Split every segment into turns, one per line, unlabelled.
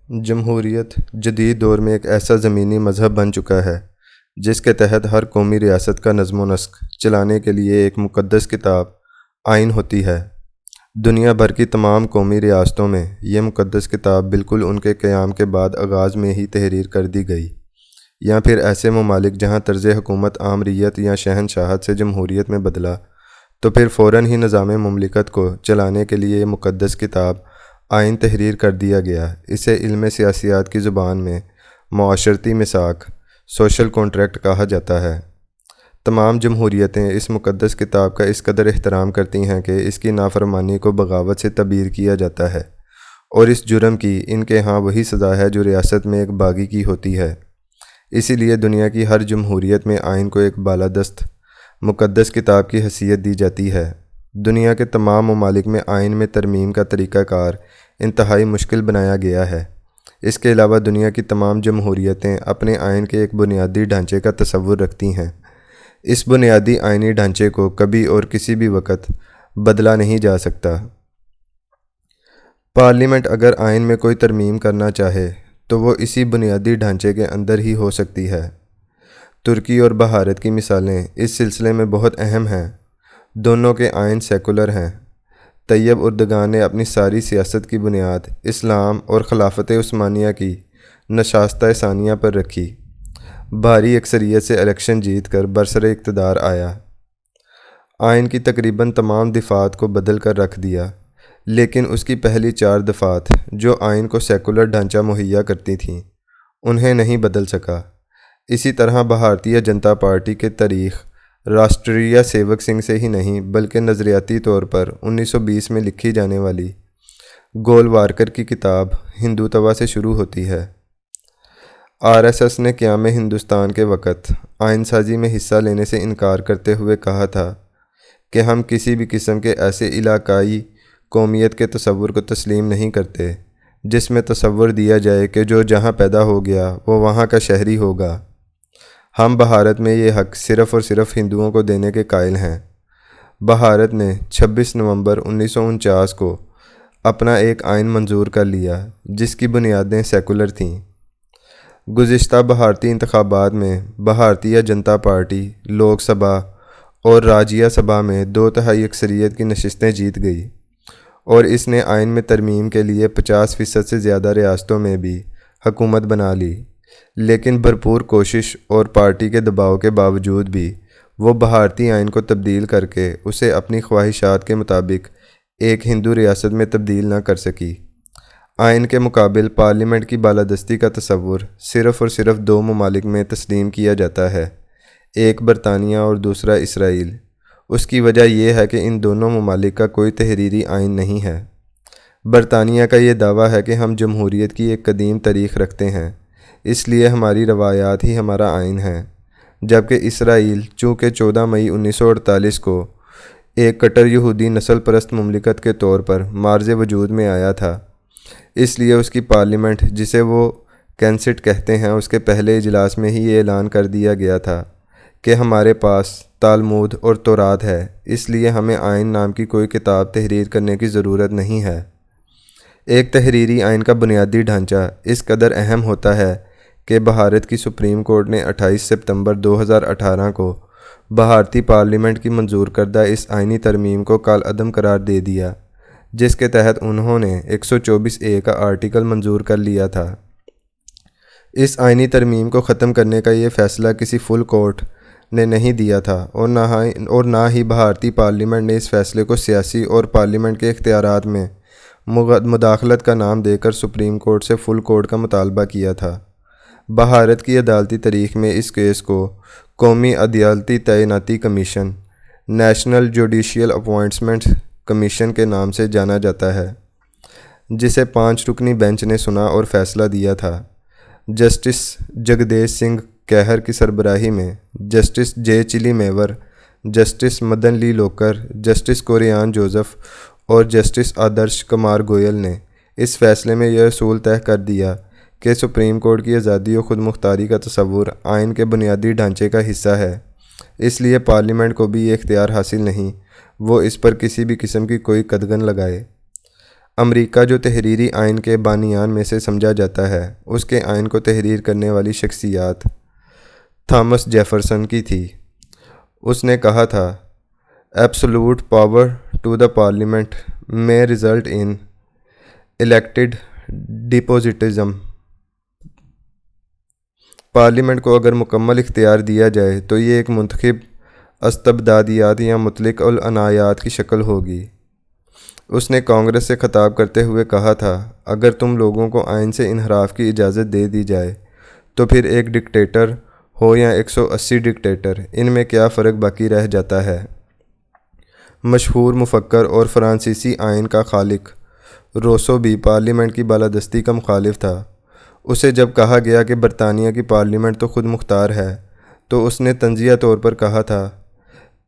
جمہوریت جدید دور میں ایک ایسا زمینی مذہب بن چکا ہے جس کے تحت ہر قومی ریاست کا نظم و نسق چلانے کے لیے ایک مقدس کتاب آئین ہوتی ہے۔ دنیا بھر کی تمام قومی ریاستوں میں یہ مقدس کتاب بالکل ان کے قیام کے بعد آغاز میں ہی تحریر کر دی گئی، یا پھر ایسے ممالک جہاں طرز حکومت آمریت یا شہنشاہت سے جمہوریت میں بدلا تو پھر فوراً ہی نظام مملکت کو چلانے کے لیے یہ مقدس کتاب آئین تحریر کر دیا گیا۔ اسے علم سیاسیات کی زبان میں معاشرتی میثاق سوشل کانٹریکٹ کہا جاتا ہے۔ تمام جمہوریتیں اس مقدس کتاب کا اس قدر احترام کرتی ہیں کہ اس کی نافرمانی کو بغاوت سے تعبیر کیا جاتا ہے، اور اس جرم کی ان کے ہاں وہی سزا ہے جو ریاست میں ایک باغی کی ہوتی ہے۔ اسی لیے دنیا کی ہر جمہوریت میں آئین کو ایک بالادست مقدس کتاب کی حیثیت دی جاتی ہے۔ دنیا کے تمام ممالک میں آئین میں ترمیم کا طریقہ کار انتہائی مشکل بنایا گیا ہے۔ اس کے علاوہ دنیا کی تمام جمہوریتیں اپنے آئین کے ایک بنیادی ڈھانچے کا تصور رکھتی ہیں۔ اس بنیادی آئینی ڈھانچے کو کبھی اور کسی بھی وقت بدلا نہیں جا سکتا۔ پارلیمنٹ اگر آئین میں کوئی ترمیم کرنا چاہے تو وہ اسی بنیادی ڈھانچے کے اندر ہی ہو سکتی ہے۔ ترکی اور بھارت کی مثالیں اس سلسلے میں بہت اہم ہیں۔ دونوں کے آئین سیکولر ہیں۔ طیب اردگان نے اپنی ساری سیاست کی بنیاد اسلام اور خلافت عثمانیہ کی نشستہ ثانیہ پر رکھی۔ بھاری اکثریت سے الیکشن جیت کر برسر اقتدار آیا۔ آئین کی تقریباً تمام دفعات کو بدل کر رکھ دیا، لیکن اس کی پہلی 4 دفعات جو آئین کو سیکولر ڈھانچہ مہیا کرتی تھیں انہیں نہیں بدل سکا۔ اسی طرح بھارتیہ جنتا پارٹی کی تاریخ راشٹریہ سیوک سنگھ سے ہی نہیں بلکہ نظریاتی طور پر 1920 میں لکھی جانے والی گولوارکر کی کتاب ہندوتوا سے شروع ہوتی ہے۔ RSS نے قیام ہندوستان کے وقت آئین سازی میں حصہ لینے سے انکار کرتے ہوئے کہا تھا کہ ہم کسی بھی قسم کے ایسے علاقائی قومیت کے تصور کو تسلیم نہیں کرتے جس میں تصور دیا جائے کہ جو جہاں پیدا ہو گیا وہ وہاں کا شہری ہوگا۔ ہم بھارت میں یہ حق صرف اور صرف ہندوؤں کو دینے کے قائل ہیں۔ بھارت نے 26 نومبر 1949 کو اپنا ایک آئین منظور کر لیا جس کی بنیادیں سیکولر تھیں۔ گزشتہ بھارتی انتخابات میں بھارتیہ جنتا پارٹی لوک سبھا اور راجیہ سبھا میں 2/3 اکثریت کی نشستیں جیت گئی، اور اس نے آئین میں ترمیم کے لیے 50% سے زیادہ ریاستوں میں بھی حکومت بنا لی، لیکن بھرپور کوشش اور پارٹی کے دباؤ کے باوجود بھی وہ بھارتی آئین کو تبدیل کر کے اسے اپنی خواہشات کے مطابق ایک ہندو ریاست میں تبدیل نہ کر سکی۔ آئین کے مقابل پارلیمنٹ کی بالادستی کا تصور صرف اور صرف 2 ممالک میں تسلیم کیا جاتا ہے، ایک برطانیہ اور دوسرا اسرائیل۔ اس کی وجہ یہ ہے کہ ان دونوں ممالک کا کوئی تحریری آئین نہیں ہے۔ برطانیہ کا یہ دعویٰ ہے کہ ہم جمہوریت کی ایک قدیم تاریخ رکھتے ہیں، اس لیے ہماری روایات ہی ہمارا آئین ہیں، جبکہ اسرائیل چونکہ 14 مئی 1948 کو ایک کٹر یہودی نسل پرست مملکت کے طور پر معرض وجود میں آیا تھا، اس لیے اس کی پارلیمنٹ جسے وہ کینسٹ کہتے ہیں اس کے پہلے اجلاس میں ہی یہ اعلان کر دیا گیا تھا کہ ہمارے پاس تالمود اور تورات ہے، اس لیے ہمیں آئین نام کی کوئی کتاب تحریر کرنے کی ضرورت نہیں ہے۔ ایک تحریری آئین کا بنیادی ڈھانچہ اس قدر اہم ہوتا ہے کہ بھارت کی سپریم کورٹ نے 28 ستمبر 2018 کو بھارتی پارلیمنٹ کی منظور کردہ اس آئینی ترمیم کو کالعدم قرار دے دیا، جس کے تحت انہوں نے 124A کا آرٹیکل منظور کر لیا تھا۔ اس آئینی ترمیم کو ختم کرنے کا یہ فیصلہ کسی فل کورٹ نے نہیں دیا تھا، اور نہ ہی بھارتی پارلیمنٹ نے اس فیصلے کو سیاسی اور پارلیمنٹ کے اختیارات میں مداخلت کا نام دے کر سپریم کورٹ سے فل کورٹ کا مطالبہ کیا تھا۔ بھارت کی عدالتی تاریخ میں اس کیس کو قومی عدالتی تعیناتی commission national judicial appointment commission کے نام سے جانا جاتا ہے، جسے 5 رکنی بینچ نے سنا اور فیصلہ دیا تھا۔ جسٹس جگدیش سنگھ کیہر کی سربراہی میں جسٹس جے چلی میور، جسٹس مدن لی لوکر، جسٹس کوریان جوزف اور جسٹس آدرش کمار گوئل نے اس فیصلے میں یہ اصول طے کر دیا کہ سپریم کورٹ کی آزادی و خود مختاری کا تصور آئین کے بنیادی ڈھانچے کا حصہ ہے، اس لیے پارلیمنٹ کو بھی یہ اختیار حاصل نہیں وہ اس پر کسی بھی قسم کی کوئی قدغن لگائے۔ امریکہ جو تحریری آئین کے بانیان میں سے سمجھا جاتا ہے، اس کے آئین کو تحریر کرنے والی شخصیات تھامس جیفرسن کی تھی۔ اس نے کہا تھا، absolute power to the parliament میں result in elected despotism. Parliament کو اگر مکمل اختیار دیا جائے تو یہ ایک منتخب استبدادیات یا مطلق العنایات کی شکل ہوگی۔ اس نے کانگریس سے خطاب کرتے ہوئے کہا تھا، اگر تم لوگوں کو آئین سے انحراف کی اجازت دے دی جائے تو پھر ایک ڈکٹیٹر ہو یا 180 ڈکٹیٹر، ان میں کیا فرق باقی رہ جاتا ہے؟ مشہور مفکر اور فرانسیسی آئین کا خالق روسو بھی پارلیمنٹ کی بالادستی کا مخالف تھا۔ اسے جب کہا گیا کہ برطانیہ کی پارلیمنٹ تو خود مختار ہے، تو اس نے طنزیہ طور پر کہا تھا،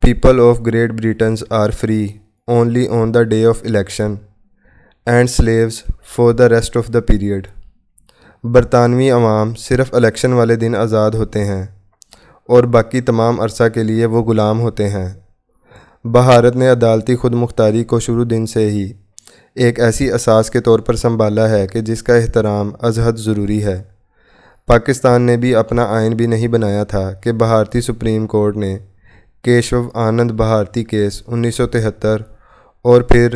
people of Great Britain's are free only on the day of election and slaves for the rest of the period۔ برطانوی عوام صرف الیکشن والے دن آزاد ہوتے ہیں اور باقی تمام عرصہ کے لیے وہ غلام ہوتے ہیں۔ بھارت نے عدالتی خود مختاری کو شروع دن سے ہی ایک ایسی اساس کے طور پر سنبھالا ہے کہ جس کا احترام از حد ضروری ہے۔ پاکستان نے بھی اپنا آئین بھی نہیں بنایا تھا کہ بھارتی سپریم کورٹ نے کیشو آنند بھارتی کیس 1973 اور پھر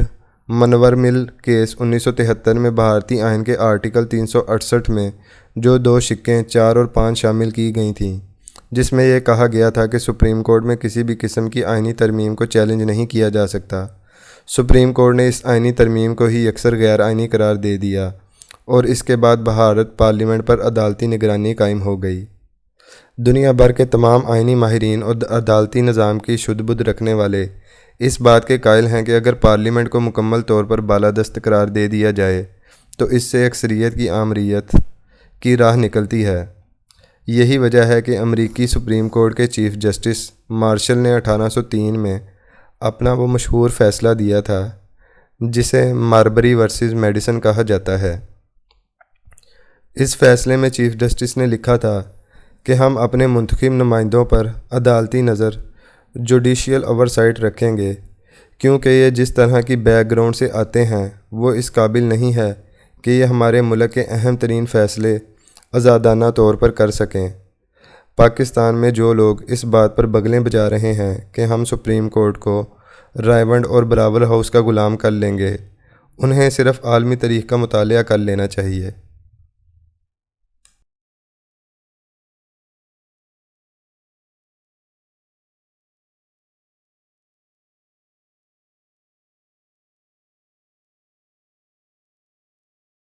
منور مل کیس 1973 میں بھارتی آئین کے آرٹیکل 368 میں جو 2 شقیں 4 اور 5 شامل کی گئی تھیں، جس میں یہ کہا گیا تھا کہ سپریم کورٹ میں کسی بھی قسم کی آئینی ترمیم کو چیلنج نہیں کیا جا سکتا۔ سپریم کورٹ نے اس آئینی ترمیم کو ہی یکسر غیر آئینی قرار دے دیا اور اس کے بعد بھارت پارلیمنٹ پر عدالتی نگرانی قائم ہو گئی۔ دنیا بھر کے تمام آئینی ماہرین اور عدالتی نظام کی شد بدھ رکھنے والے اس بات کے قائل ہیں کہ اگر پارلیمنٹ کو مکمل طور پر بالادست قرار دے دیا جائے تو اس سے اکثریت کی آمریت کی راہ نکلتی ہے۔ یہی وجہ ہے کہ امریکی سپریم کورٹ کے چیف جسٹس مارشل نے 1803 میں اپنا وہ مشہور فیصلہ دیا تھا جسے ماربری ورسز میڈیسن کہا جاتا ہے۔ اس فیصلے میں چیف جسٹس نے لکھا تھا کہ ہم اپنے منتخب نمائندوں پر عدالتی نظر جوڈیشیل اوورسائٹ رکھیں گے، کیونکہ یہ جس طرح کی بیک گراؤنڈ سے آتے ہیں وہ اس قابل نہیں ہے کہ یہ ہمارے ملک کے اہم ترین فیصلے آزادانہ طور پر کر سکیں۔ پاکستان میں جو لوگ اس بات پر بگلیں بجا رہے ہیں کہ ہم سپریم کورٹ کو رائیونڈ اور براول ہاؤس کا غلام کر لیں گے، انہیں صرف عالمی تاریخ کا مطالعہ کر لینا چاہیے۔